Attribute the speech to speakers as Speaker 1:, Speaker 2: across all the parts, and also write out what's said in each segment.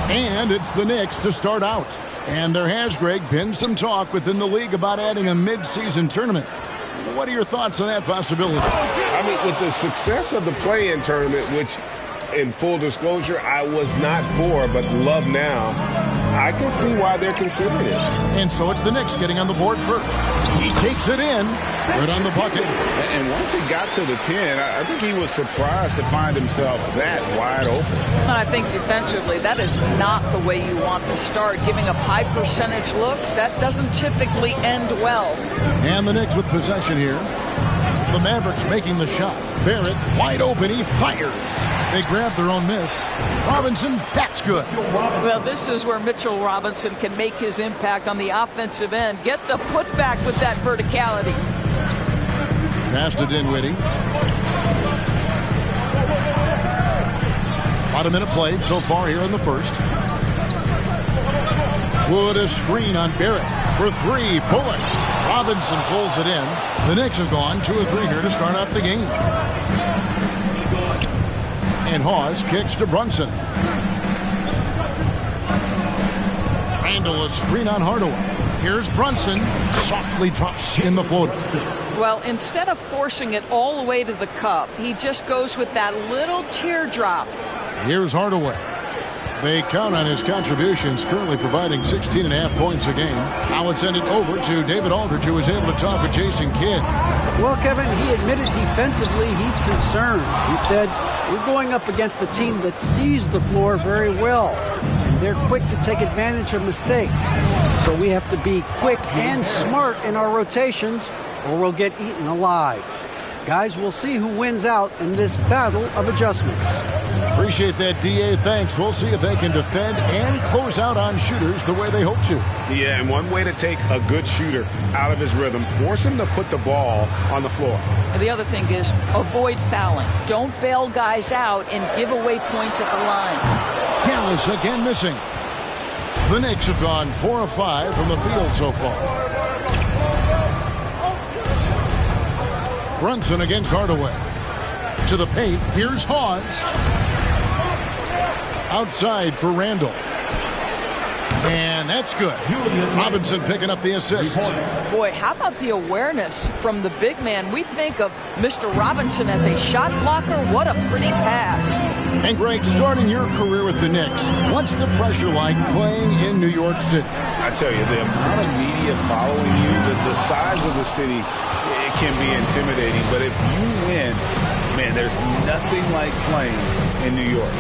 Speaker 1: And it's the Knicks to start out. And there has, Greg, been some talk within the league about adding a mid-season tournament. What are your thoughts on that possibility?
Speaker 2: I mean, with the success of the play-in tournament, which, in full disclosure, I was not for, but love now, I can see why they're considering it.
Speaker 1: And so it's the Knicks getting on the board first. He takes it in. Good on the bucket.
Speaker 2: And once he got to the 10, I think he was surprised to find himself that wide open.
Speaker 3: And I think defensively, that is not the way you want to start. Giving up high percentage looks, that doesn't typically end well.
Speaker 1: And the Knicks with possession here. The Mavericks making the shot. Barrett wide open. He fires. They grab their own miss. Robinson, that's good.
Speaker 3: Well, this is where Mitchell Robinson can make his impact on the offensive end. Get the putback with that verticality.
Speaker 1: Pass to Dinwiddie. About a minute played so far here in the first. Wood a screen on Barrett for three. Bullock. Robinson pulls it in. The Knicks have gone 2 of 3 here to start out the game. And Hawes kicks to Brunson. Randle a screen on Hardaway. Here's Brunson. Softly drops in the floater.
Speaker 3: Well, instead of forcing it all the way to the cup, he just goes with that little teardrop.
Speaker 1: Here's Hardaway. They count on his contributions, currently providing 16.5 points a game. Now let's send it over to David Aldridge, who was able to talk with Jason Kidd.
Speaker 4: Well, Kevin, he admitted defensively he's concerned. He said, we're going up against a team that sees the floor very well, and they're quick to take advantage of mistakes. So we have to be quick and smart in our rotations, or we'll get eaten alive. Guys, we'll see who wins out in this battle of adjustments.
Speaker 1: Appreciate that, D.A. Thanks. We'll see if they can defend and close out on shooters the way they hope to.
Speaker 2: Yeah, and one way to take a good shooter out of his rhythm, force him to put the ball on the floor.
Speaker 3: And the other thing is avoid fouling. Don't bail guys out and give away points at the line.
Speaker 1: Dallas again missing. The Knicks have gone 4 of 5 from the field so far. Brunson against Hardaway. To the paint. Here's Hawes. Outside for Randle. And that's good. Robinson picking up the assist.
Speaker 3: Boy, how about the awareness from the big man? We think of Mr. Robinson as a shot blocker. What a pretty pass.
Speaker 1: And Greg, starting your career with the Knicks, what's the pressure like playing in New York City?
Speaker 2: I tell you, the amount of media following you, the size of the city, it can be intimidating. But if you win, man, there's nothing like playing in New York.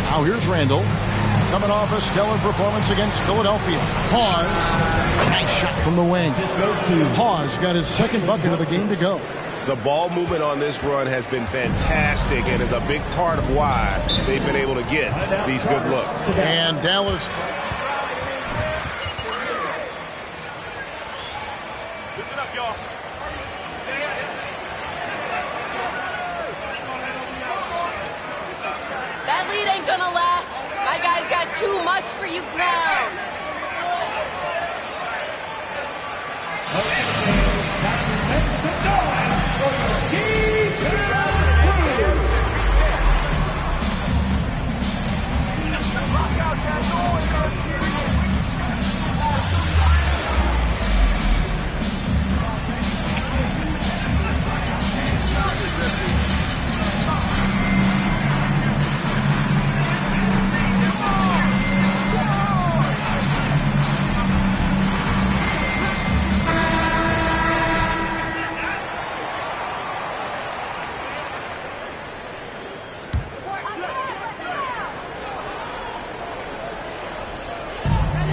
Speaker 1: Now here's Randle. Coming off a stellar performance against Philadelphia. Hawes. Nice shot from the wing. Hawes got his second bucket of the game to go.
Speaker 2: The ball movement on this run has been fantastic and is a big part of why they've been able to get these good looks.
Speaker 1: And Dallas.
Speaker 5: That lead ain't gonna last. My guys got too much for you clowns.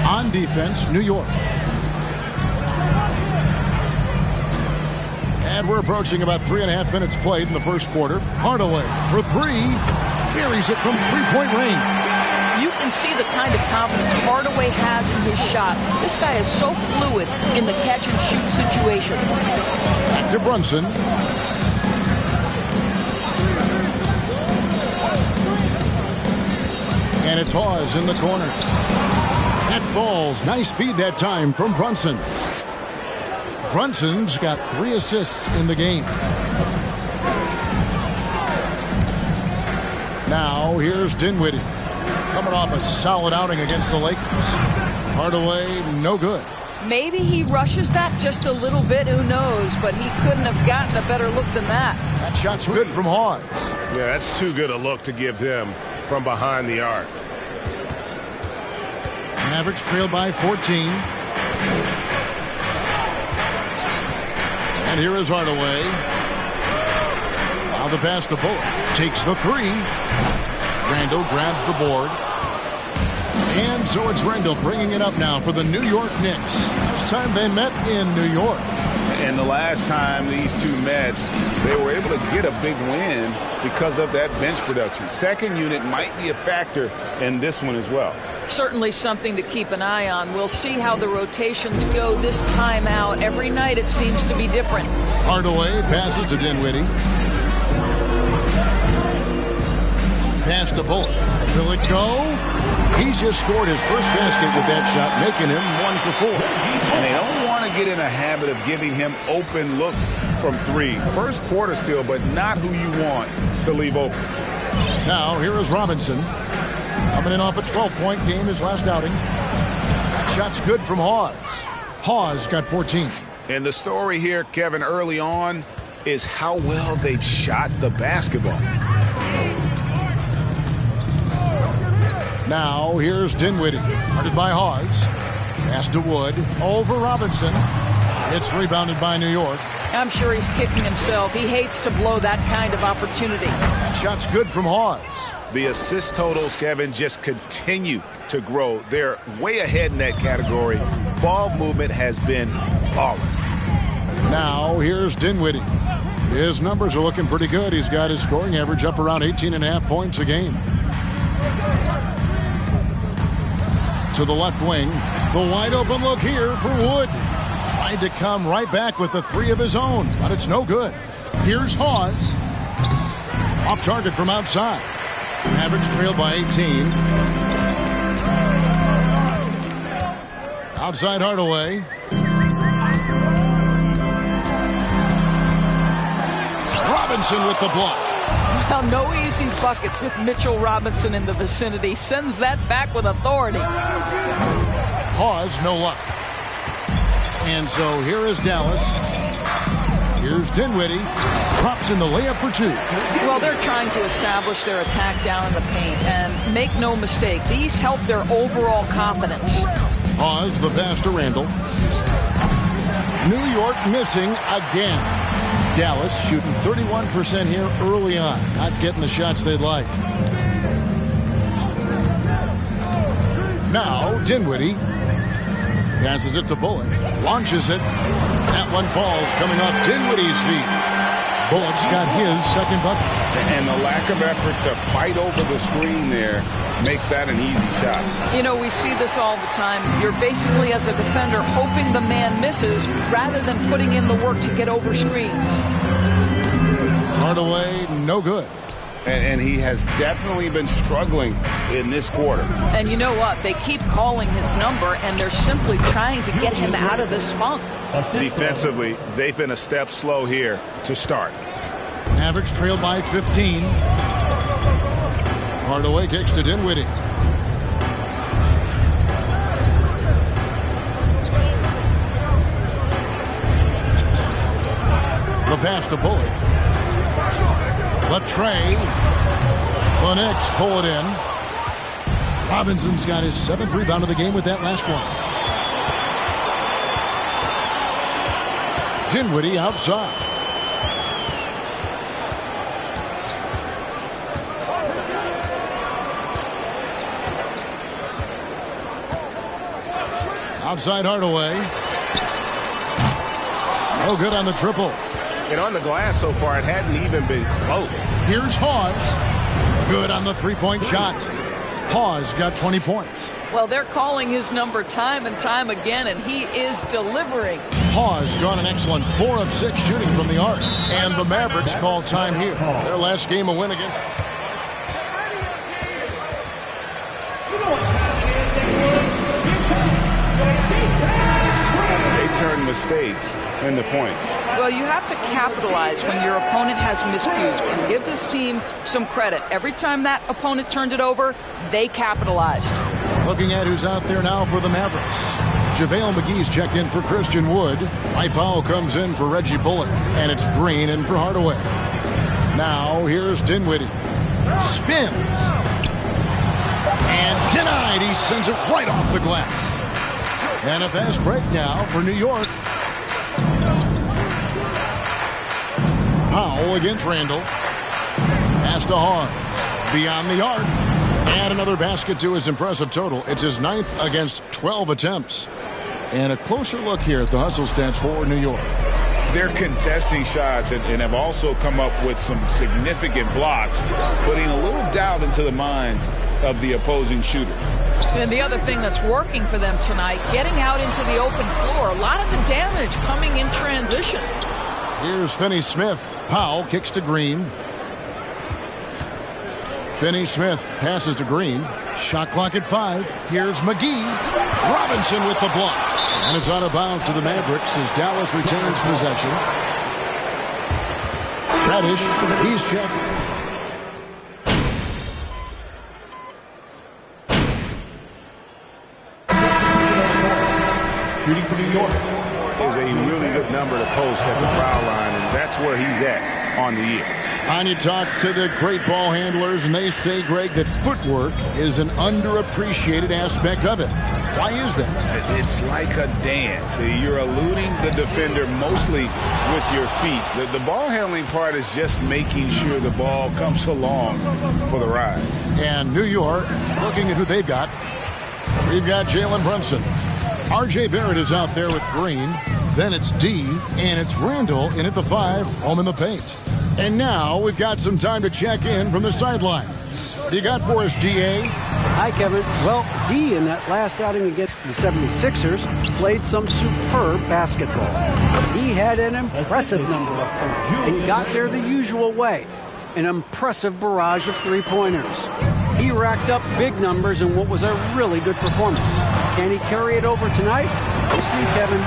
Speaker 1: On defense, New York. And we're approaching about 3.5 minutes played in the first quarter. Hardaway for three. Buries it from three-point range.
Speaker 3: You can see the kind of confidence Hardaway has in his shot. This guy is so fluid in the catch-and-shoot situation.
Speaker 1: Back to Brunson. And it's Hawes in the corner. That falls. Nice feed that time from Brunson. Brunson's got 3 assists in the game. Now here's Dinwiddie. Coming off a solid outing against the Lakers. Hardaway, no good.
Speaker 3: Maybe he rushes that just a little bit, who knows, but he couldn't have gotten a better look than that.
Speaker 1: That shot's good from Hawes.
Speaker 6: Yeah, that's too good a look to give him from behind the arc.
Speaker 1: Mavericks trail by 14. And here is Hardaway. Now the pass to Bullock. Takes the three. Randall grabs the board. And so it's Randall bringing it up now for the New York Knicks. Last time they met in New York.
Speaker 2: And the last time these two met, they were able to get a big win because of that bench production. Second unit might be a factor in this one as well.
Speaker 3: Certainly something to keep an eye on. We'll see how the rotations go this time out. Every night it seems to be different.
Speaker 1: Hardaway passes to Dinwiddie. Pass to Bullock. Will it go? He's just scored his first basket with that shot, making him 1 for 4.
Speaker 2: And they don't want to get in a habit of giving him open looks from three. First quarter still, but not who you want to leave open.
Speaker 1: Now, here is Robinson. Coming in off a 12-point game his last outing. That shot's good from Hawes. Hawes got 14.
Speaker 2: And the story here, Kevin, early on is how well they've shot the basketball.
Speaker 1: Now, here's Dinwiddie. Guarded by Hawes. Pass to Wood. Over Robinson. It's rebounded by New York.
Speaker 3: I'm sure he's kicking himself. He hates to blow that kind of opportunity.
Speaker 1: That shot's good from Hawes.
Speaker 2: The assist totals, Kevin, just continue to grow. They're way ahead in that category. Ball movement has been flawless.
Speaker 1: Now, here's Dinwiddie. His numbers are looking pretty good. He's got his scoring average up around 18.5 points a game. To the left wing. The wide open look here for Wood. Tried to come right back with the three of his own, but it's no good. Here's Hawes. Off target from outside. Mavericks trail by 18. Outside Hardaway. Robinson with the block.
Speaker 3: Well, no easy buckets with Mitchell Robinson in the vicinity. Sends that back with authority.
Speaker 1: Hawes, no luck. And so here is Dallas. Here's Dinwiddie. Drops in the layup for two.
Speaker 3: Well, they're trying to establish their attack down in the paint. And make no mistake, these help their overall confidence.
Speaker 1: Hawes, the pass to Randall. New York missing again. Dallas shooting 31% here early on. Not getting the shots they'd like. Now, Dinwiddie. Passes it to Bullock. Launches it. That one falls coming off Dinwiddie's feet. Bullock's got his second bucket.
Speaker 2: And the lack of effort to fight over the screen there makes that an easy shot.
Speaker 3: You know, we see this all the time. You're basically, as a defender, hoping the man misses rather than putting in the work to get over screens.
Speaker 1: Hardaway, no good.
Speaker 2: And he has definitely been struggling in this quarter.
Speaker 3: And you know what? They keep calling his number, and they're simply trying to get him out of this funk.
Speaker 2: Defensively, they've been a step slow here to start.
Speaker 1: Mavericks trail by 15. Hardaway kicks to Dinwiddie. The pass to Bullock. The tray. The Knicks pull it in. Robinson's got his 7th rebound of the game with that last one. Dinwiddie outside. Outside Hardaway. No good on the triple.
Speaker 6: And on the glass so far, it hadn't even been close.
Speaker 1: Here's Hawes. Good on the three-point shot. Hawes got 20 points.
Speaker 3: Well, they're calling his number time and time again, and he is delivering.
Speaker 1: Hawes got an excellent 4 of 6 shooting from the arc. And the Mavericks call time here. Their last game a win against...
Speaker 2: They turned turn mistakes into points.
Speaker 3: Well, you have to capitalize when your opponent has miscues. And give this team some credit. Every time that opponent turned it over, they capitalized.
Speaker 1: Looking at who's out there now for the Mavericks. JaVale McGee's checked in for Christian Wood. Mike Powell comes in for Reggie Bullock. And it's Green in for Hardaway. Now here's Dinwiddie. Spins. And denied. He sends it right off the glass. And a fast break now for New York. Powell against Randall. Pass to Hawes. Beyond the arc. And another basket to his impressive total. It's his 9th against 12 attempts. And a closer look here at the hustle stats for New York.
Speaker 2: They're contesting shots and have also come up with some significant blocks, putting a little doubt into the minds of the opposing shooters.
Speaker 3: And the other thing that's working for them tonight, getting out into the open floor. A lot of the damage coming in transition.
Speaker 1: Here's Finney-Smith. Powell kicks to Green. Finney-Smith passes to Green. Shot clock at 5. Here's McGee. Robinson with the block. And it's out of bounds to the Mavericks as Dallas retains possession. Reddish, he's checked.
Speaker 7: Shooting for New York
Speaker 2: is a really good number to post at the foul line, and that's where he's at on the year.
Speaker 1: And you talk to the great ball handlers, and they say, Greg, that footwork is an underappreciated aspect of it. Why is that?
Speaker 2: It's like a dance. You're eluding the defender mostly with your feet. The ball handling part is just making sure the ball comes along for the ride.
Speaker 1: And New York, looking at who they've got, we've got Jalen Brunson. R.J. Barrett is out there with Green. Then it's D, and it's Randall in at the 5, home in the paint. And now we've got some time to check in from the sideline. You got for us, D.A.?
Speaker 4: Hi, Kevin. Well, D in that last outing against the 76ers played some superb basketball. He had an impressive number of points and got there the usual way. An impressive barrage of three-pointers. He racked up big numbers in what was a really good performance. Can he carry it over tonight? We'll see, Kevin.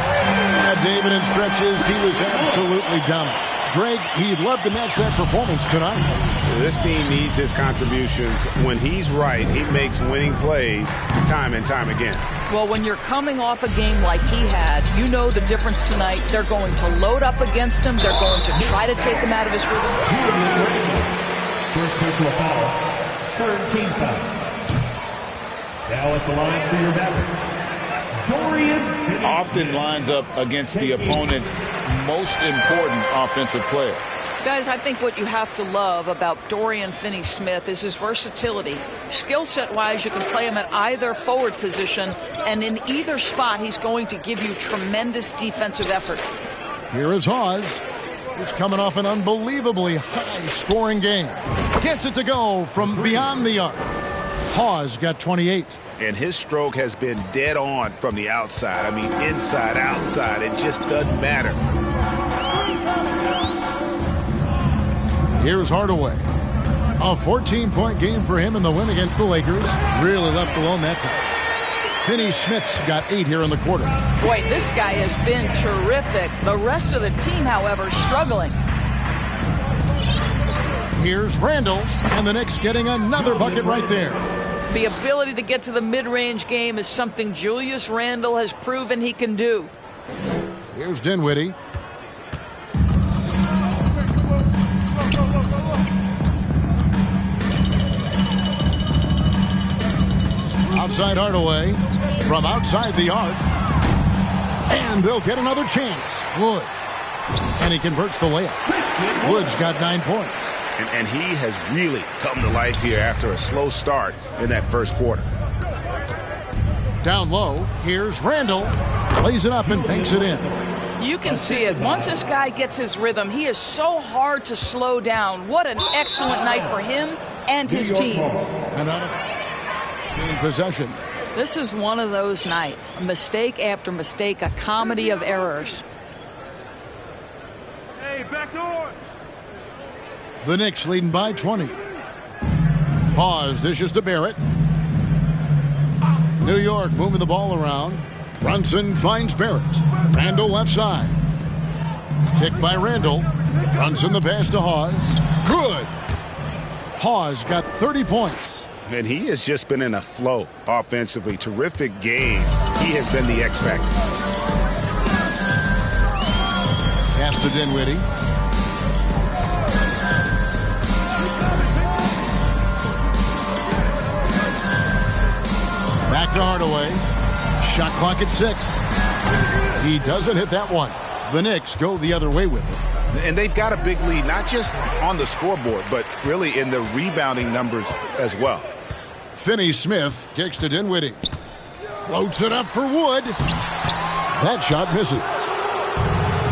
Speaker 1: David in stretches, he was absolutely dominant. Greg, he'd love to match that performance tonight.
Speaker 2: This team needs his contributions. When he's right, he makes winning plays time and time again.
Speaker 3: Well, when you're coming off a game like he had, you know the difference tonight. They're going to load up against him. They're going to try to take him out of his rhythm.
Speaker 7: First personal foul. Third team foul. Now at the line for your Mavericks. Dorian
Speaker 2: often lines up against the opponent's most important offensive player.
Speaker 3: Guys, I think what you have to love about Dorian Finney-Smith is his versatility. Skill set-wise, you can play him at either forward position, and in either spot, he's going to give you tremendous defensive effort.
Speaker 1: Here is Hawes. He's coming off an unbelievably high-scoring game. Gets it to go from beyond the arc. Hawes got 28.
Speaker 2: And his stroke has been dead on from the outside. I mean, inside, outside. It just doesn't matter.
Speaker 1: Here's Hardaway. A 14-point game for him in the win against the Lakers. Really left alone that time. Finney-Smith's got 8 here in the quarter.
Speaker 3: Boy, this guy has been terrific. The rest of the team, however, struggling.
Speaker 1: Here's Randall, and the Knicks getting another bucket right there.
Speaker 3: The ability to get to the mid-range game is something Julius Randle has proven he can do.
Speaker 1: Here's Dinwiddie. Outside Hardaway. From outside the arc. And they'll get another chance. Wood. And he converts the layup. Wood's got 9 points.
Speaker 2: And he has really come to life here after a slow start in that first quarter.
Speaker 1: Down low, here's Randall. Plays it up and banks it in.
Speaker 3: You can see it. Once this guy gets his rhythm, he is so hard to slow down. What an excellent night for him and his team.
Speaker 1: Another in possession.
Speaker 3: This is one of those nights. Mistake after mistake, a comedy of errors.
Speaker 6: Hey, back door!
Speaker 1: The Knicks leading by 20. Pause, dishes to Barrett. New York moving the ball around. Brunson finds Barrett. Randall left side. Picked by Randall. Brunson the pass to Hawes. Good. Hawes got 30 points.
Speaker 2: And he has just been in a flow offensively. Terrific game. He has been the X factor.
Speaker 1: Pass to Dinwiddie. Back to Hardaway. Shot clock at 6. He doesn't hit that one. The Knicks go the other way with it.
Speaker 2: And they've got a big lead, not just on the scoreboard, but really in the rebounding numbers as well.
Speaker 1: Finney-Smith kicks to Dinwiddie. Floats it up for Wood. That shot misses.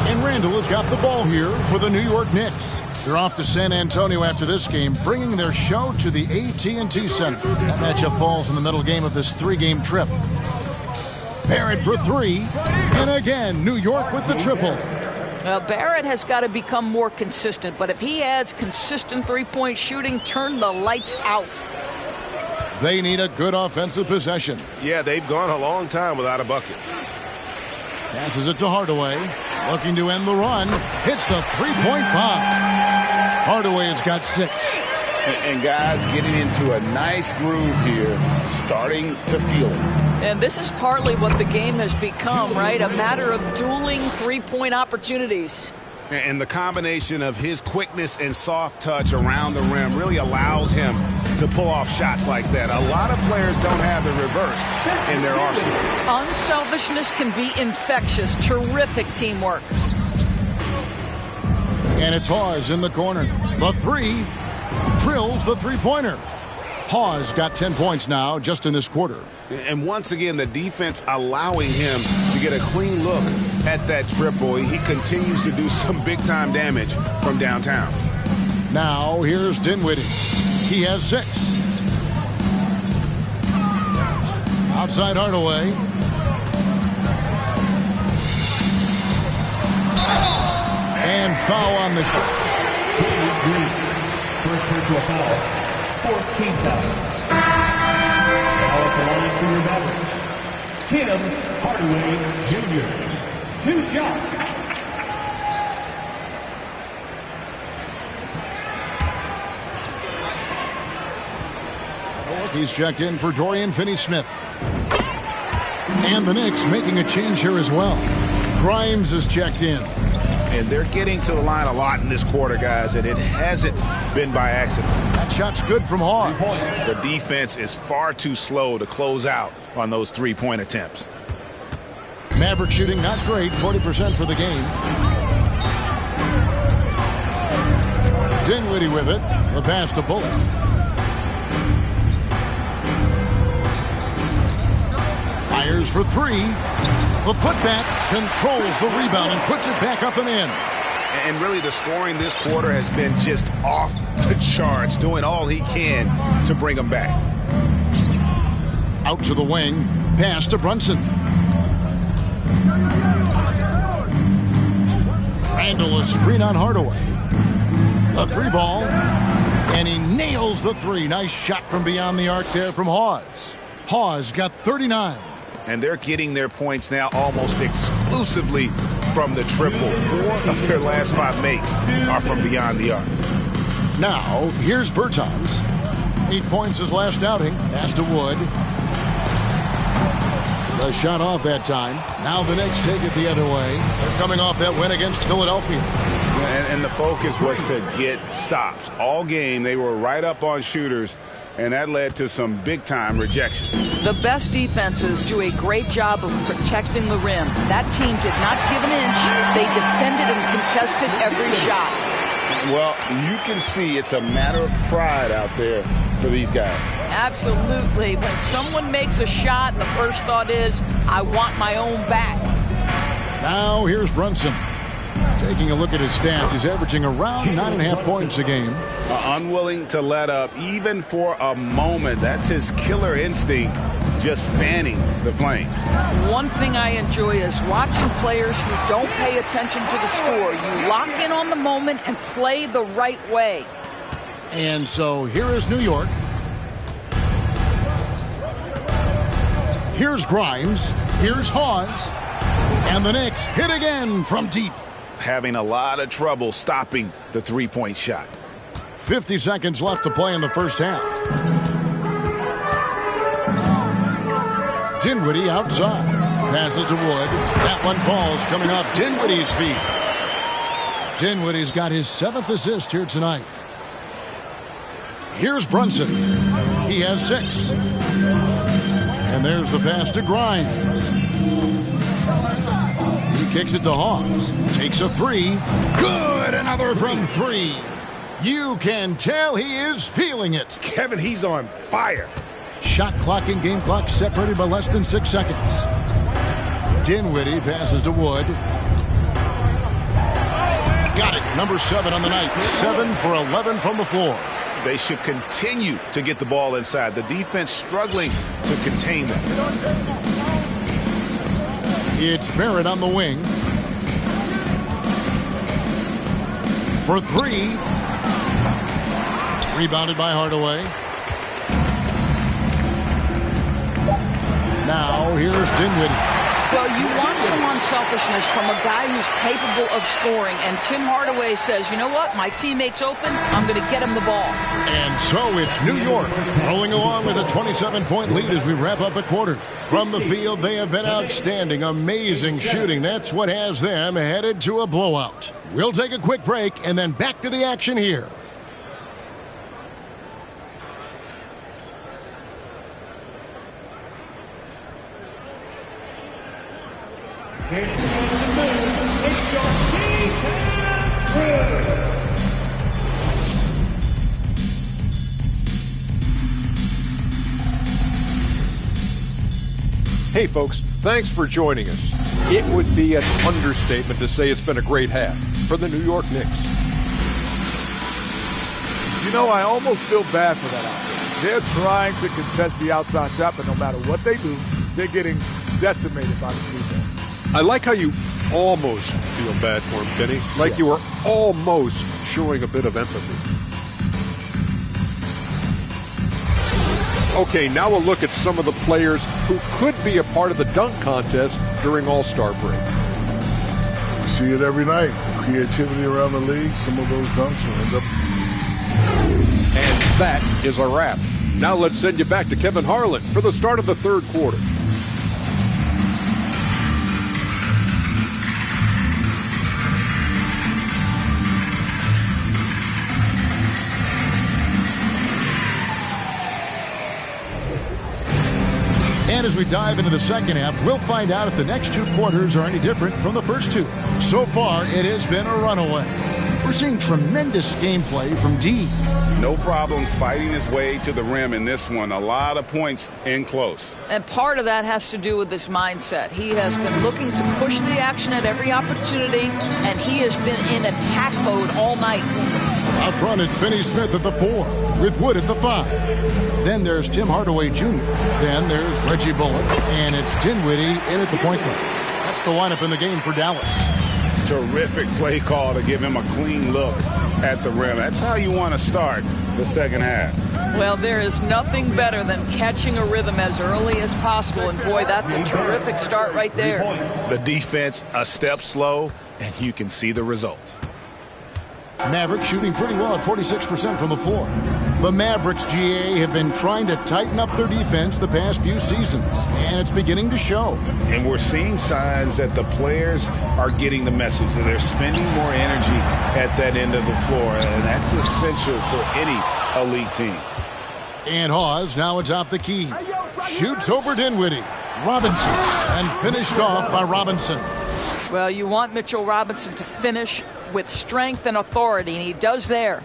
Speaker 1: And Randall has got the ball here for the New York Knicks. They're off to San Antonio after this game, bringing their show to the AT&T Center. That matchup falls in the middle game of this 3-game trip. Barrett for 3. And again, New York with the triple.
Speaker 3: Well, Barrett has got to become more consistent, but if he adds consistent three-point shooting, turn the lights out.
Speaker 1: They need a good offensive possession.
Speaker 6: Yeah, they've gone a long time without a bucket.
Speaker 1: Passes it to Hardaway. Looking to end the run. Hits the three-point bomb. Hardaway has got 6.
Speaker 2: And guys getting into a nice groove here, starting to feel it.
Speaker 3: And this is partly what the game has become, right? A matter of dueling three-point opportunities.
Speaker 2: And the combination of his quickness and soft touch around the rim really allows him to pull off shots like that. A lot of players don't have the reverse in their arsenal.
Speaker 3: Unselfishness can be infectious. Terrific teamwork.
Speaker 1: And it's Hawes in the corner. The 3 drills the three-pointer. Hawes got 10 points now just in this quarter.
Speaker 2: And once again, the defense allowing him to get a clean look at that triple. He continues to do some big-time damage from downtown.
Speaker 1: Now here's Dinwiddie. He has 6. Outside Hardaway. And foul on the shot.
Speaker 7: First personal foul. 14 fouls. Now at the line for your Mavericks. Tim Hardaway Jr. 2 shots.
Speaker 1: He's checked in for Dorian Finney-Smith. And the Knicks making a change here as well. Grimes is checked in.
Speaker 2: And they're getting to the line a lot in this quarter, guys, and it hasn't been by accident.
Speaker 1: That shot's good from Hawes.
Speaker 2: The defense is far too slow to close out on those three-point attempts.
Speaker 1: Maverick shooting not great, 40% for the game. Dinwiddie with it. The pass to Bullock. Fires for 3. The putback controls the rebound and puts it back up and in.
Speaker 2: And really the scoring this quarter has been just off the charts, doing all he can to bring them back.
Speaker 1: Out to the wing. Pass to Brunson. Randall a screen on Hardaway. The 3 ball. And he nails the 3. Nice shot from beyond the arc there from Hawes. Hawes got 39.
Speaker 2: And they're getting their points now almost exclusively from the triple. 4 of their last 5 makes are from beyond the arc.
Speaker 1: Now, here's Bertans. 8 points his last outing. Pass to Wood. The shot off that time. Now the Knicks take it the other way. They're coming off that win against Philadelphia.
Speaker 2: And the focus was to get stops. All game, they were right up on shooters, and that led to some big-time rejection.
Speaker 3: The best defenses do a great job of protecting the rim. That team did not give an inch. They defended and contested every shot.
Speaker 2: Well, you can see it's a matter of pride out there for these guys.
Speaker 3: Absolutely. When someone makes a shot, the first thought is, I want my own back.
Speaker 1: Now here's Brunson. Taking a look at his stats, he's averaging around 9.5 points a game.
Speaker 2: Unwilling to let up, even for a moment. That's his killer instinct, just fanning the flame.
Speaker 3: One thing I enjoy is watching players who don't pay attention to the score. You lock in on the moment and play the right way.
Speaker 1: And so here is New York. Here's Grimes. Here's Hawes. And the Knicks hit again from deep.
Speaker 2: Having a lot of trouble stopping the three-point shot.
Speaker 1: 50 seconds left to play in the first half. Dinwiddie outside. Passes to Wood. That one falls coming off Dinwiddie's feet. Dinwiddie's got his 7th assist here tonight. Here's Brunson. He has 6. And there's the pass to Grimes. He kicks it to Hawes. Takes a 3. Good! Another from 3. You can tell he is feeling it.
Speaker 6: Kevin, he's on fire.
Speaker 1: Shot clock and game clock separated by less than 6 seconds. Dinwiddie passes to Wood. Got it. Number 7 on the night. 7 for 11 from the floor.
Speaker 2: They should continue to get the ball inside. The defense struggling to contain them.
Speaker 1: It's Barrett on the wing. For 3. Rebounded by Hardaway. Now here's Dinwiddie.
Speaker 3: Well, you want some unselfishness from a guy who's capable of scoring. And Tim Hardaway says, you know what? My teammate's open. I'm going to get him the ball.
Speaker 1: And so it's New York rolling along with a 27-point lead as we wrap up the quarter. From the field, they have been outstanding. Amazing shooting. That's what has them headed to a blowout. We'll take a quick break and then back to the action here.
Speaker 8: Hey folks, thanks for joining us. It would be an understatement to say it's been a great half for the New York Knicks.
Speaker 9: You know, I almost feel bad for that outfit. They're trying to contest the outside shot, but no matter what they do, they're getting decimated by the defense.
Speaker 8: I like how you almost feel bad for him, Benny. Like you were almost showing a bit of empathy. Okay, now we'll look at some of the players who could be a part of the dunk contest during All-Star break.
Speaker 10: You see it every night. Creativity around the league. Some of those dunks will end up.
Speaker 8: And that is a wrap. Now let's send you back to Kevin Harlan for the start of the third quarter.
Speaker 1: And as we dive into the second half, we'll find out if the next 2 quarters are any different from the first 2. So far, it has been a runaway. We're seeing tremendous gameplay from D.
Speaker 2: No problems fighting his way to the rim in this one. A lot of points in close.
Speaker 3: And part of that has to do with his mindset. He has been looking to push the action at every opportunity, and he has been in attack mode all night.
Speaker 1: Out front, it's Finney Smith at the 4, with Wood at the 5. Then there's Tim Hardaway Jr. Then there's Reggie Bullock, and it's Dinwiddie in at the point guard. That's the lineup in the game for Dallas.
Speaker 2: Terrific play call to give him a clean look at the rim. That's how you want to start the second half.
Speaker 3: Well, there is nothing better than catching a rhythm as early as possible, and boy, that's a terrific start right there.
Speaker 2: The defense a step slow, and you can see the results.
Speaker 1: Mavericks shooting pretty well at 46% from the floor. The Mavericks, GA, have been trying to tighten up their defense the past few seasons, and it's beginning to show.
Speaker 2: And we're seeing signs that the players are getting the message, that they're spending more energy at that end of the floor, and that's essential for any elite team.
Speaker 1: And Hawes now atop the key. Shoots over Dinwiddie. Robinson, and finished off by Robinson.
Speaker 3: Well, you want Mitchell Robinson to finish with strength and authority, and he does there.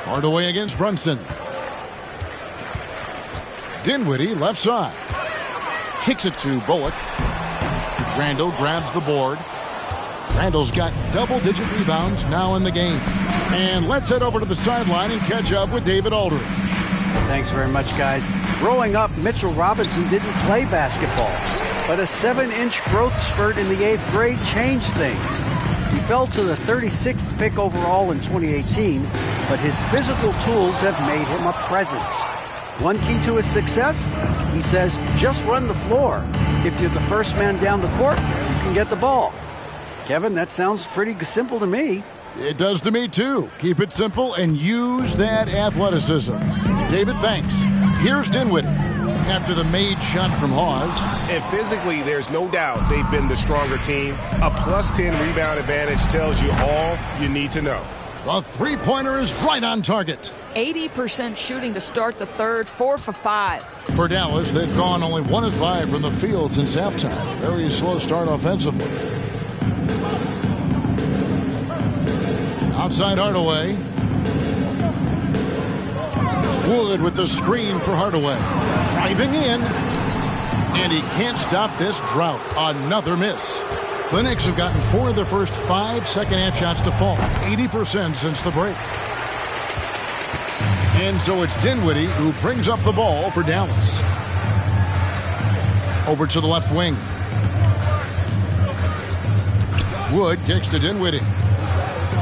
Speaker 1: Hardaway against Brunson. Dinwiddie left side. Kicks it to Bullock. Randall grabs the board. Randall's got double-digit rebounds now in the game. And let's head over to the sideline and catch up with David Aldridge.
Speaker 4: Thanks very much, guys. Growing up, Mitchell Robinson didn't play basketball, but a 7-inch growth spurt in the 8th grade changed things. He fell to the 36th pick overall in 2018, but his physical tools have made him a presence. One key to his success, he says, just run the floor. If you're the first man down the court, you can get the ball. Kevin, that sounds pretty simple to me.
Speaker 1: It does to me, too. Keep it simple and use that athleticism. David, thanks. Here's Dinwiddie after the made shot from Hawes.
Speaker 6: And physically, there's no doubt they've been the stronger team. A +10 rebound advantage tells you all you need to know.
Speaker 1: The three-pointer is right on target.
Speaker 3: 80% shooting to start the third, 4 for 5.
Speaker 1: For Dallas, they've gone only 1 of 5 from the field since halftime. Very slow start offensively. Outside Hardaway. Wood with the screen for Hardaway. Driving in. And he can't stop this drought. Another miss. The Knicks have gotten 4 of their first 5 second-half shots to fall. 80% since the break. And so it's Dinwiddie who brings up the ball for Dallas. Over to the left wing. Wood kicks to Dinwiddie.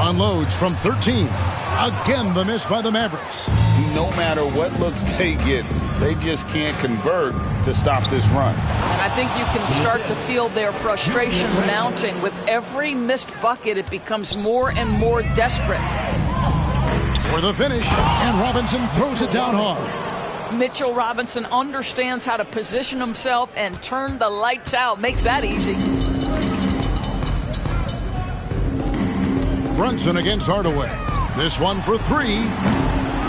Speaker 1: Unloads from 13. Again, the miss by the Mavericks.
Speaker 2: No matter what looks they get, they just can't convert to stop this run.
Speaker 3: And I think you can start to feel their frustration mounting. With every missed bucket, it becomes more and more desperate.
Speaker 1: For the finish, and Robinson throws it down hard.
Speaker 3: Mitchell Robinson understands how to position himself and turn the lights out. Makes that easy.
Speaker 1: Brunson against Hardaway. This one for 3.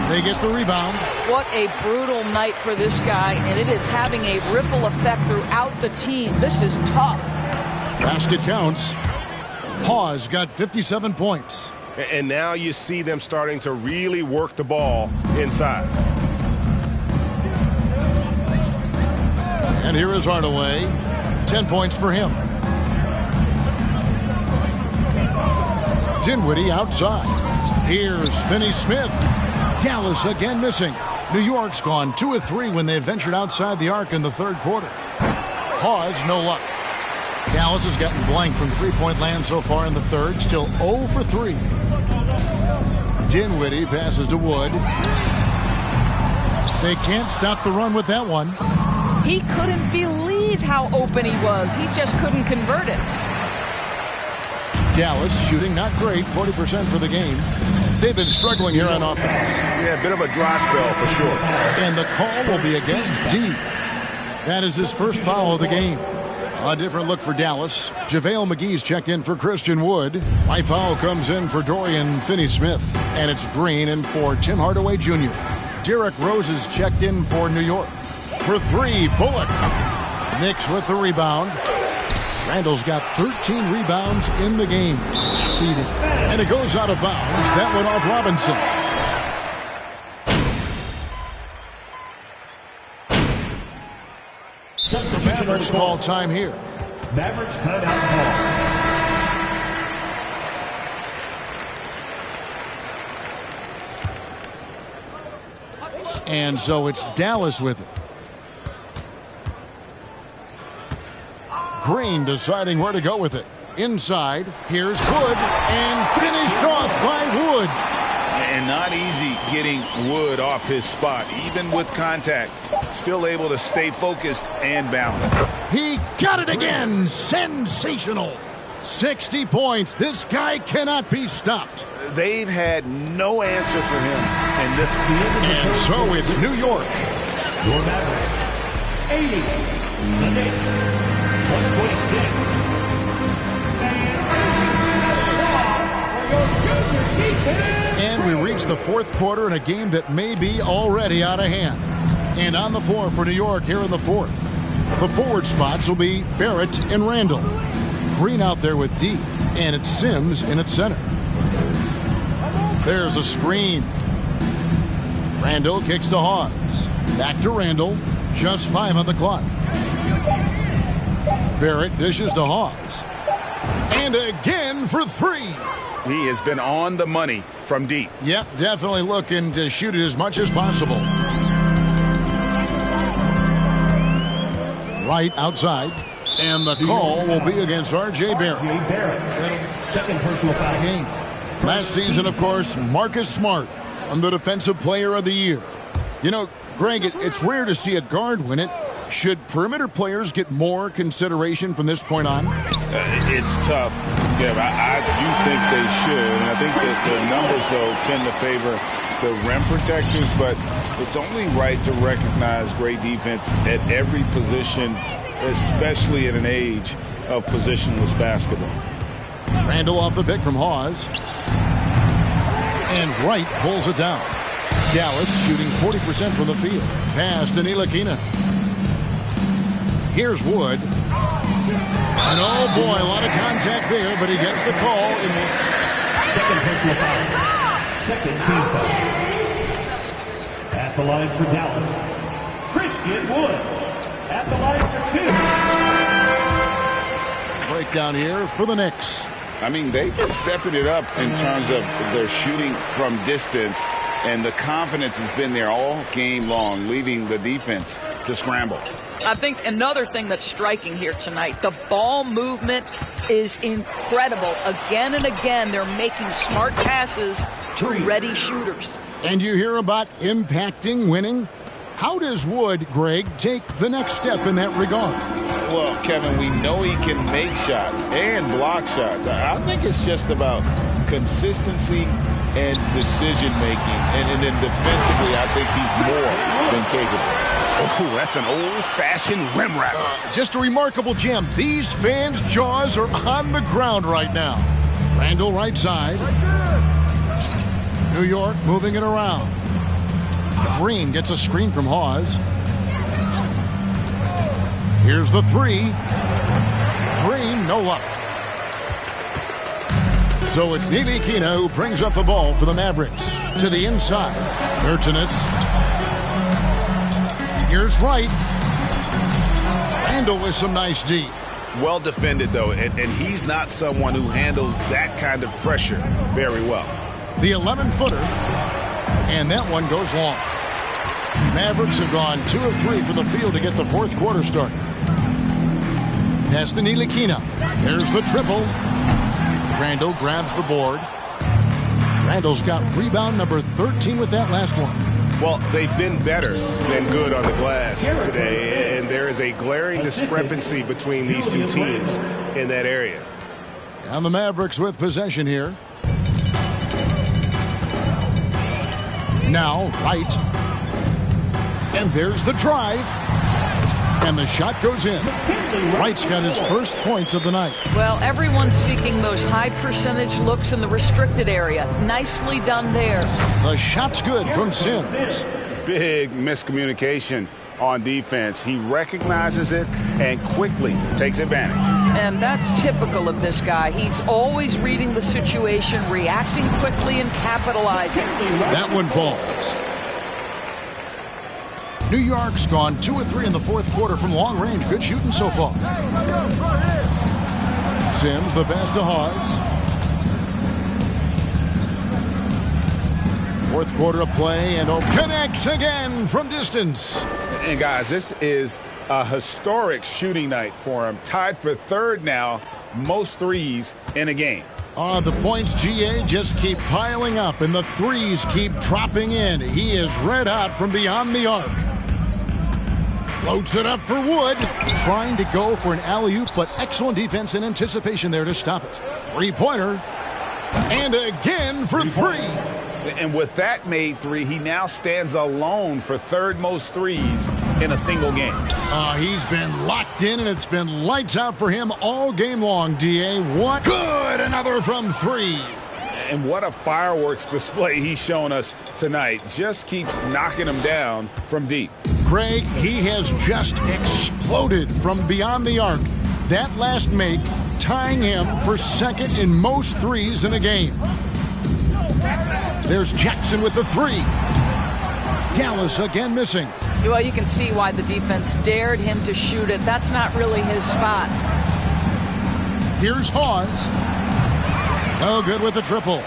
Speaker 1: They get the rebound.
Speaker 3: What a brutal night for this guy, and it is having a ripple effect throughout the team. This is tough.
Speaker 1: Basket counts. Hawes got 57 points.
Speaker 6: And now you see them starting to really work the ball inside.
Speaker 1: And here is Hardaway. 10 points for him. Dinwiddie outside. Here's Finney-Smith. Dallas again missing. New York's gone 2 of 3 when they ventured outside the arc in the third quarter. Hawes, no luck. Dallas has gotten blank from three-point land so far in the third. Still 0 for 3. Dinwiddie passes to Wood. They can't stop the run with that one.
Speaker 3: He couldn't believe how open he was. He just couldn't convert it.
Speaker 1: Dallas shooting not great, 40% for the game. They've been struggling here on offense.
Speaker 2: Yeah, a bit of a dry spell for sure.
Speaker 1: And the call will be against D. That is his first foul of the game. A different look for Dallas. JaVale McGee's checked in for Christian Wood. White foul comes in for Dorian Finney-Smith. And it's Green in for Tim Hardaway Jr. Derrick Rose is checked in for New York. For 3, Bullock. Knicks with the rebound. Randall's got 13 rebounds in the game. Seeded. And it goes out of bounds. That went off Robinson. Mavericks call time here.
Speaker 7: Mavericks timeout call.
Speaker 1: And so it's Dallas with it. Green deciding where to go with it. Inside, here's Wood, and finished off by Wood.
Speaker 2: And not easy getting Wood off his spot, even with contact. Still able to stay focused and balanced.
Speaker 1: He got it again. Sensational. 60 points. This guy cannot be stopped.
Speaker 2: They've had no answer for him in this.
Speaker 1: And so it's New York.
Speaker 7: Your Mavericks, 80. The Knicks, 126.
Speaker 1: And we reach the fourth quarter in a game that may be already out of hand. And on the floor for New York here in the fourth. The forward spots will be Barrett and Randall. Green out there with D, and it's Sims in its center. There's a screen. Randall kicks to Hawes. Back to Randall. Just 5 on the clock. Barrett dishes to Hawes. And again for 3.
Speaker 2: He has been on the money from deep.
Speaker 1: Yep, definitely looking to shoot it as much as possible. Right outside. And the call will be against R.J. Barrett.
Speaker 7: Second personal foul.
Speaker 1: Game. Last season, of course, Marcus Smart on the Defensive Player of the Year. You know, Greg, it's rare to see a guard win it. Should perimeter players get more consideration from this point on?
Speaker 2: It's tough. Yeah, I do think they should. And I think that the numbers, though, tend to favor the rim protectors. But it's only right to recognize great defense at every position, especially in an age of positionless basketball.
Speaker 1: Randall off the pick from Hawes. And Wright pulls it down. Dallas shooting 40% from the field. Pass to Ntilikina. Here's Wood. And oh boy, a lot of contact there, but he gets the call in the
Speaker 7: second personal foul. Second team foul. At the line for Dallas, Christian Wood. At the line for 2.
Speaker 1: Breakdown here for the Knicks.
Speaker 2: I mean, they've been stepping it up in terms of their shooting from distance, and the confidence has been there all game long, leaving the defense to scramble.
Speaker 3: I think another thing that's striking here tonight, the ball movement is incredible. Again and again, they're making smart passes to ready shooters.
Speaker 1: And you hear about impacting winning? How does Wood, Greg, take the next step in that regard?
Speaker 2: Well, Kevin, we know he can make shots and block shots. I think it's just about consistency and decision-making. And then defensively, I think he's more than capable. Oh, that's an old-fashioned rim wrap.
Speaker 1: Just a remarkable jam. These fans' jaws are on the ground right now. Randall right side. New York moving it around. Green gets a screen from Hawes. Here's the three. Green, no luck. So it's Ntilikina who brings up the ball for the Mavericks. To the inside. Mertens. Here's Wright. Randall with some nice D.
Speaker 2: Well defended, though, and he's not someone who handles that kind of pressure very well.
Speaker 1: The 11-footer, and that one goes long. Mavericks have gone 2 of 3 from the field to get the fourth quarter started. Pass to Ntilikina. There's the triple. Randall grabs the board. Randall's got rebound number 13 with that last one.
Speaker 6: Well, they've been better than good on the glass today, and there is a glaring discrepancy between these two teams in that area.
Speaker 1: And the Mavericks with possession here. Now, Wright. And there's the drive. And the shot goes in. Wright's got his first points of the night.
Speaker 3: Well, everyone's seeking those high percentage looks in the restricted area. Nicely done there.
Speaker 1: The shot's good from Sims.
Speaker 2: Big miscommunication on defense. He recognizes it and quickly takes advantage.
Speaker 3: And that's typical of this guy. He's always reading the situation, reacting quickly and capitalizing.
Speaker 1: That one falls. New York's gone 2 of 3 in the fourth quarter from long range. Good shooting so far. Sims, the pass to Hawes. Fourth quarter of play, and connects again from distance.
Speaker 2: And guys, this is a historic shooting night for him. Tied for third now, most threes in a game.
Speaker 1: The points, GA, just keep piling up, and the threes keep dropping in. He is red hot from beyond the arc. Floats it up for Wood. Trying to go for an alley-oop, but excellent defense and anticipation there to stop it. Three-pointer. And again for 3.
Speaker 2: And with that made 3, he now stands alone for third most threes in a single game.
Speaker 1: He's been locked in, and it's been lights out for him all game long, DA. What? Good! Another from 3.
Speaker 2: And what a fireworks display he's shown us tonight. Just keeps knocking them down from deep.
Speaker 1: Craig, he has just exploded from beyond the arc. That last make tying him for second in most threes in a game. There's Jackson with the 3. Dallas again missing.
Speaker 3: Well, you can see why the defense dared him to shoot it. That's not really his spot.
Speaker 1: Here's Hawes. No good with the triple.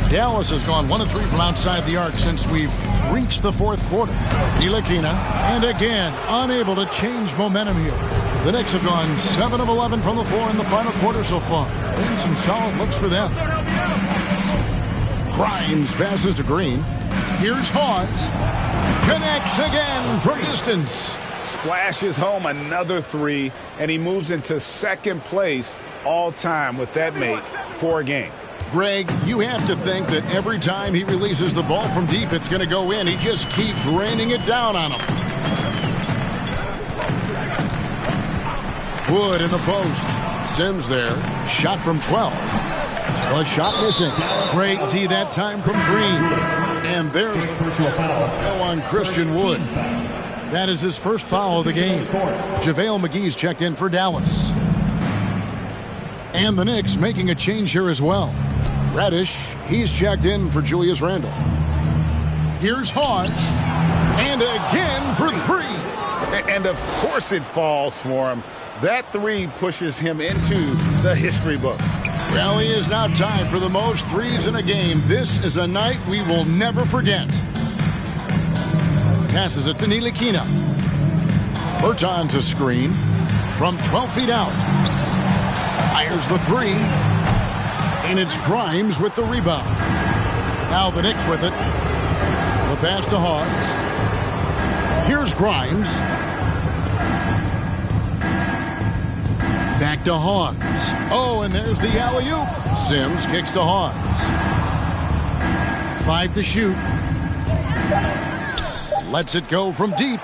Speaker 1: Dallas has gone 1 of 3 from outside the arc since we've reached the fourth quarter. Ntilikina, and again, unable to change momentum here. The Knicks have gone 7 of 11 from the floor in the final quarter so far. And some solid looks for them. Grimes passes to Green. Here's Hawes. Connects again from distance.
Speaker 2: Splashes home another three, and he moves into second place all-time with that make for a game.
Speaker 1: Greg, you have to think that every time he releases the ball from deep, it's going to go in. He just keeps raining it down on him. Wood in the post. Sims there. Shot from 12. The shot missing. Great D that time from Green. And there's the foul on Christian Wood. That is his first foul of the game. JaVale McGee's checked in for Dallas. And the Knicks making a change here as well. Reddish, he's checked in for Julius Randle. Here's Hawes. And again for three.
Speaker 2: And of course it falls for him. That three pushes him into the history books.
Speaker 1: Well, he is now tied for the most threes in a game. This is a night we will never forget. Passes it to Ntilikina. Bertans a screen from 12 feet out. Fires the three. And it's Grimes with the rebound. Now the Knicks with it. The pass to Hawes. Here's Grimes. Back to Hawes. Oh, and there's the alley-oop. Sims kicks to Hawes. 5 to shoot. Lets it go from deep.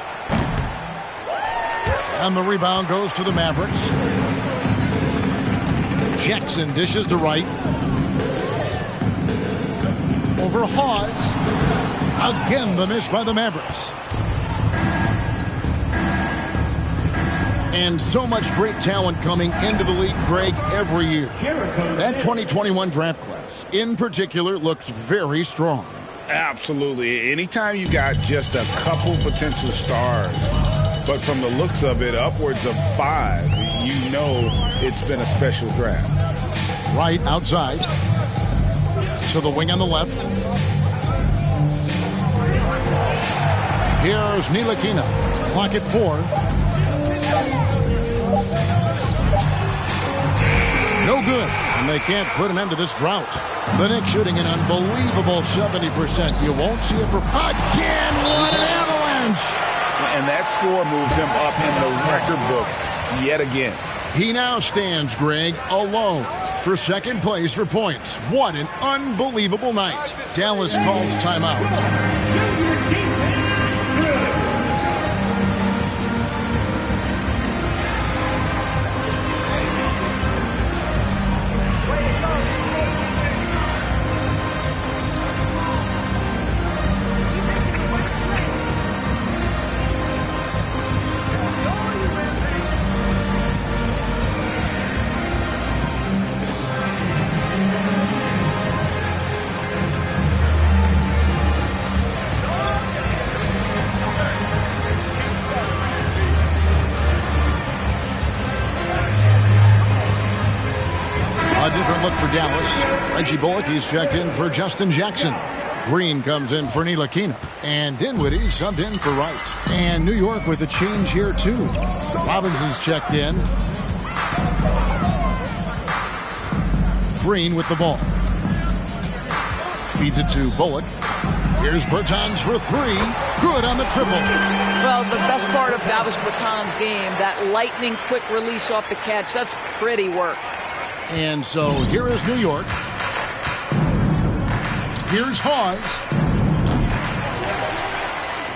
Speaker 1: And the rebound goes to the Mavericks. Jackson dishes to right. Over Hawes. Again, the miss by the Mavericks. And so much great talent coming into the league, Greg, every year. That 2021 draft class, in particular, looks very strong.
Speaker 2: Absolutely. Anytime you got just a couple potential stars, but from the looks of it, upwards of 5, you know it's been a special draft.
Speaker 1: Right outside. To the wing on the left. Here's Ntilikina. Clock at 4. No good, and they can't put an end to this drought. The Knicks shooting an unbelievable 70%. You won't see it for again. What an avalanche!
Speaker 2: And that score moves him up in the record books yet again.
Speaker 1: He now stands, Greg, alone for second place for points. What an unbelievable night. Dallas calls timeout. Look for Dallas. Reggie Bullock, he's checked in for Justin Jackson. Green comes in for Ntilikina. And Dinwiddie subbed in for Wright. And New York with a change here, too. Robinson's checked in. Green with the ball. Feeds it to Bullock. Here's Bertans for 3. Good on the triple.
Speaker 3: Well, the best part of Davis Bertans' game, that lightning quick release off the catch, that's pretty work.
Speaker 1: And so here is New York. Here's Hawes.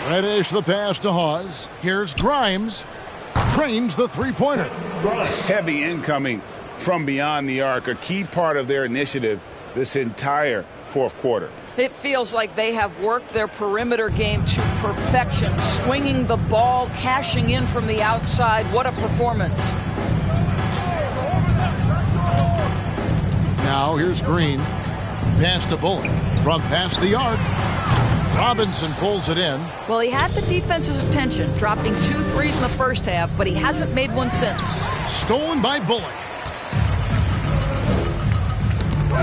Speaker 1: Reddish the pass to Hawes. Here's Grimes. Trains the three-pointer.
Speaker 2: Heavy incoming from beyond the arc, a key part of their initiative this entire fourth quarter.
Speaker 3: It feels like they have worked their perimeter game to perfection, swinging the ball, cashing in from the outside. What a performance.
Speaker 1: Now here's Green. Pass to Bullock. From past the arc. Robinson pulls it in.
Speaker 3: Well, he had the defense's attention, dropping 2 threes in the first half, but he hasn't made one since.
Speaker 1: Stolen by Bullock.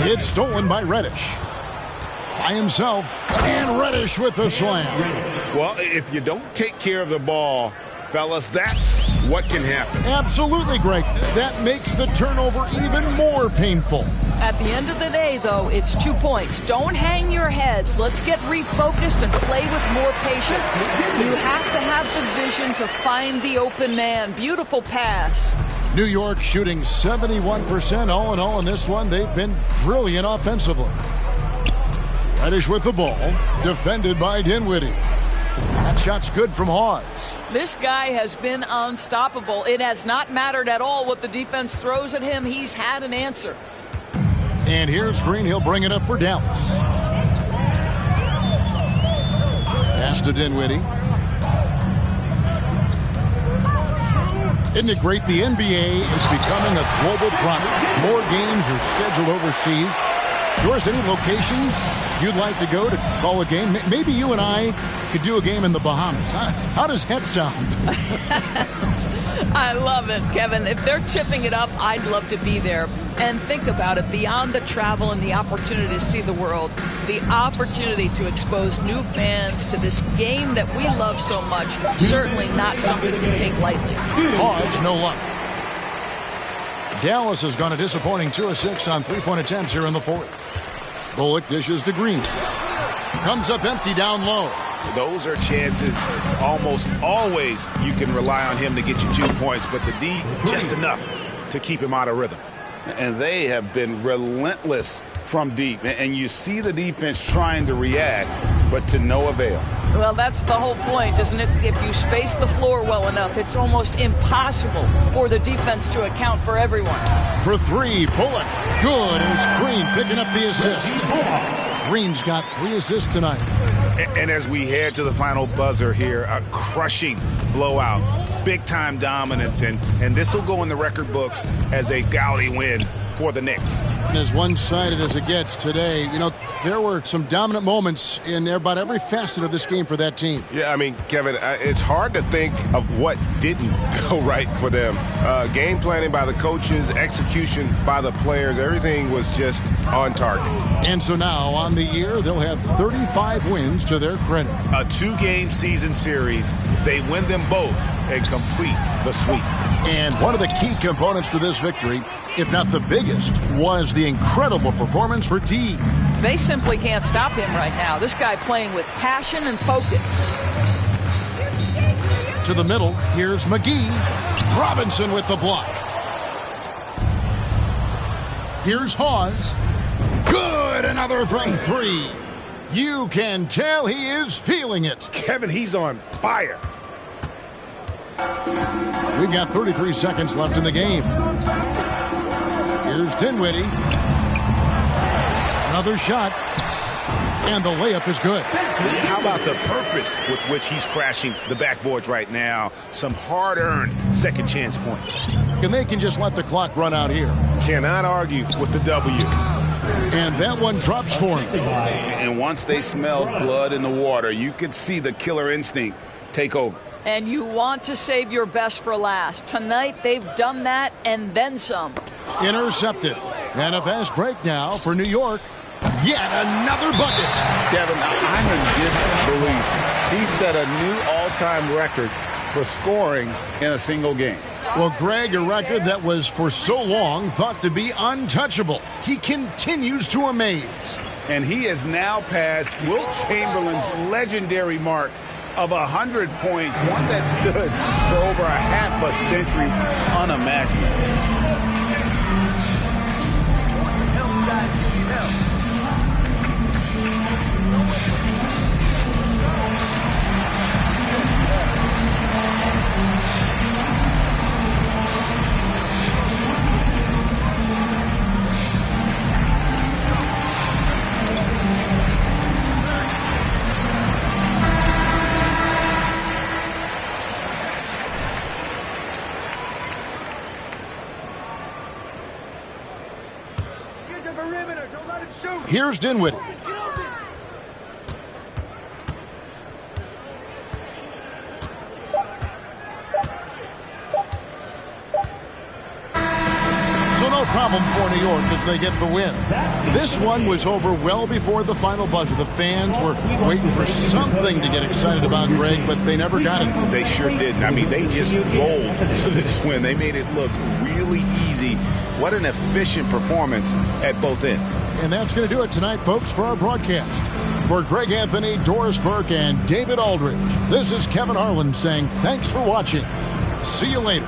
Speaker 1: It's stolen by Reddish. By himself. And Reddish with the slam.
Speaker 2: Well, if you don't take care of the ball, fellas, that's
Speaker 6: what can happen.
Speaker 1: Absolutely, Greg. That makes the turnover even more painful.
Speaker 3: At the end of the day, though, it's 2 points. Don't hang your heads. Let's get refocused and play with more patience. You have to have the vision to find the open man. Beautiful pass.
Speaker 1: New York shooting 71% all in all in this one. They've been brilliant offensively. Reddish with the ball, defended by Dinwiddie. That shot's good from Hawes.
Speaker 3: This guy has been unstoppable. It has not mattered at all what the defense throws at him. He's had an answer.
Speaker 1: And here's Green. He'll bring it up for Dallas. Pass to Dinwiddie. Isn't it great? The NBA is becoming a global product. More games are scheduled overseas. Doris, any locations you'd like to go to call a game? Maybe you and I could do a game in the Bahamas. How does that sound?
Speaker 3: I love it, Kevin. If they're tipping it up, I'd love to be there. And think about it, beyond the travel and the opportunity to see the world, the opportunity to expose new fans to this game that we love so much, certainly not something to take lightly.
Speaker 1: Hawes, no luck. Dallas has gone a disappointing 2 of 6 on three-point attempts here in the fourth. Bullock dishes to Green. Comes up empty down low.
Speaker 6: Those are chances almost always you can rely on him to get you 2 points, but the D just enough to keep him out of rhythm.
Speaker 2: And they have been relentless from deep. And you see the defense trying to react, but to no avail.
Speaker 3: Well, that's the whole point, isn't it? If you space the floor well enough, it's almost impossible for the defense to account for everyone.
Speaker 1: For three, Bullock. Good, and it's Green picking up the assist. Green's got 3 assists tonight.
Speaker 6: And as we head to the final buzzer here, a crushing blowout, big-time dominance, and this will go in the record books as a gaudy win for the Knicks.
Speaker 1: As one-sided as it gets today, you know, there were some dominant moments in about every facet of this game for that team.
Speaker 6: Yeah, I mean, Kevin, it's hard to think of what didn't go right for them. Game planning by the coaches, execution by the players, everything was just on target.
Speaker 1: And so now, on the year, they'll have 35 wins to their credit.
Speaker 6: A 2-game season series, they win them both and complete the sweep.
Speaker 1: And one of the key components to this victory, if not the biggest, was the incredible performance for T.
Speaker 3: They simply can't stop him right now. This guy playing with passion and focus.
Speaker 1: To the middle, here's McGee. Robinson with the block. Here's Hawes. Good, another from 3. You can tell he is feeling it.
Speaker 6: Kevin, he's on fire.
Speaker 1: We've got 33 seconds left in the game. Here's Dinwiddie. Another shot. And the layup is good.
Speaker 6: How about the purpose with which he's crashing the backboards right now? Some hard-earned second chance points.
Speaker 1: And they can just let the clock run out here.
Speaker 6: Cannot argue with the W.
Speaker 1: And that one drops for him.
Speaker 2: And once they smelled blood in the water, you could see the killer instinct take over.
Speaker 3: And you want to save your best for last. Tonight, they've done that and then some.
Speaker 1: Intercepted. And a fast break now for New York. Yet another bucket.
Speaker 2: Kevin, I'm in disbelief. He set a new all-time record for scoring in a single game.
Speaker 1: Well, Greg, a record that was for so long thought to be untouchable. He continues to amaze.
Speaker 2: And he has now passed Wilt Chamberlain's legendary mark of 100 points, one that stood for over a half a century. Unimaginable.
Speaker 1: Here's Dinwiddie. So no problem for New York as they get the win. This one was over well before the final buzzer. The fans were waiting for something to get excited about, Greg, but they never got it.
Speaker 6: They sure didn't. I mean, they just rolled to this win. They made it look really easy. What an efficient performance at both ends.
Speaker 1: And that's going to do it tonight, folks, for our broadcast. For Greg Anthony, Doris Burke, and David Aldridge, this is Kevin Harlan saying thanks for watching. See you later.